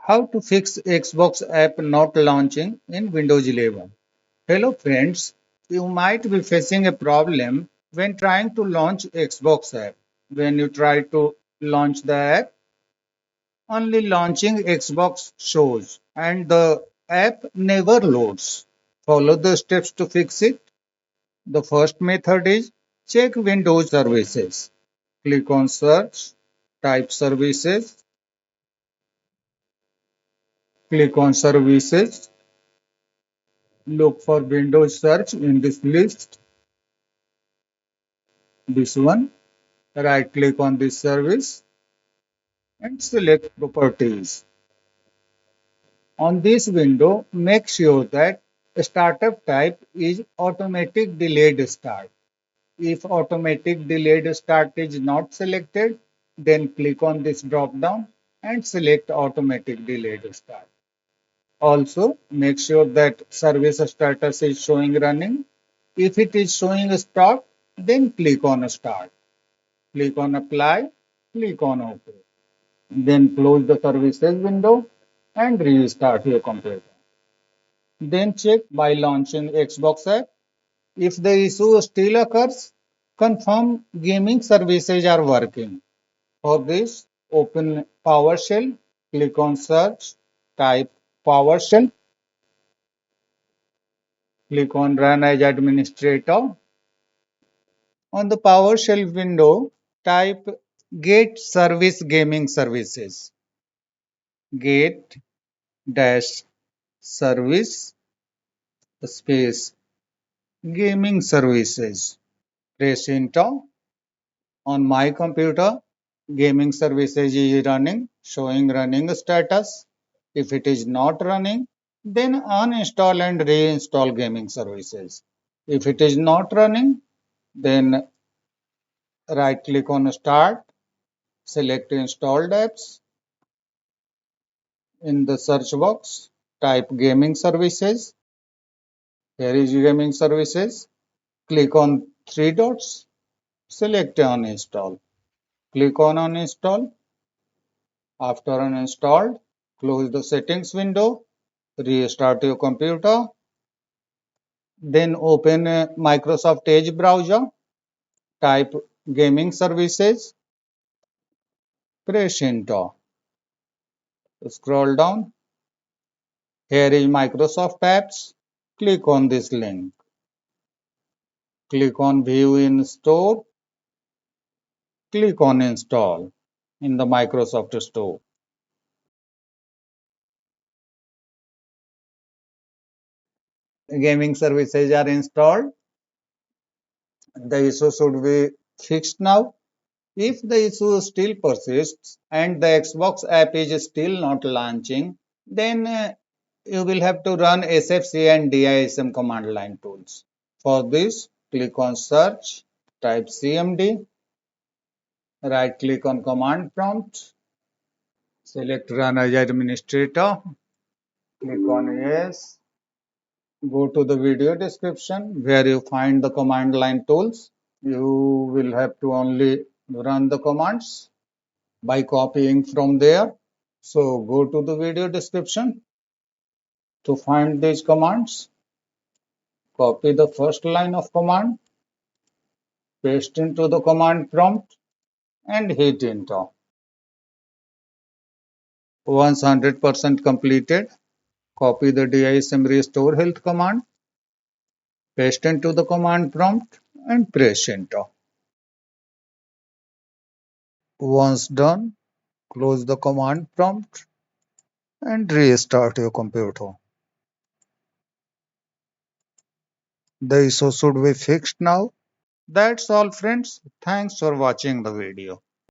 How to fix Xbox app not launching in Windows 11. Hello friends, you might be facing a problem when trying to launch Xbox app. When you try to launch the app, only launching Xbox shows and the app never loads. Follow the steps to fix it. The first method is check Windows services. Click on search, type services, click on services. Look for Windows search in this list, this one. Right click on this service and select properties. On this window, make sure that startup type is automatic delayed start. If automatic delayed start is not selected, then click on this drop down and select automatic delayed start. Also, make sure that service status is showing running. If it is showing stop, then click on start. Click on apply, click on OK. Then close the services window and restart your computer. Then check by launching Xbox app. If the issue still occurs, confirm gaming services are working. For this, open PowerShell, click on search, type PowerShell, click on run as administrator. On the PowerShell window, type get service gaming services. Get dash service space gaming services. Press enter. On my computer, gaming services is running, showing running status. If it is not running, then uninstall and reinstall gaming services. If it is not running, then right click on start, select installed apps. In the search box, type gaming services. Here is gaming services. Click on three dots, select uninstall. Click on uninstall. After uninstalled, close the settings window, restart your computer, then open Microsoft Edge browser, type gaming services, press enter. Scroll down. Here is Microsoft apps. Click on this link. Click on view in store. Click on install in the Microsoft Store. Gaming services are installed. The issue should be fixed now. If the issue still persists and the Xbox app is still not launching, then you will have to run SFC and DISM command line tools. For this, click on search, type CMD, right click on command prompt, select run as administrator, click on yes, go to the video description where you find the command line tools. You will have to only run the commands by copying from there. So go to the video description to find these commands. Copy the first line of command, paste into the command prompt and hit enter. Once 100% completed, copy the DISM restore health command, paste into the command prompt and press enter. Once done, close the command prompt and restart your computer. The issue should be fixed now. That's all friends. Thanks for watching the video.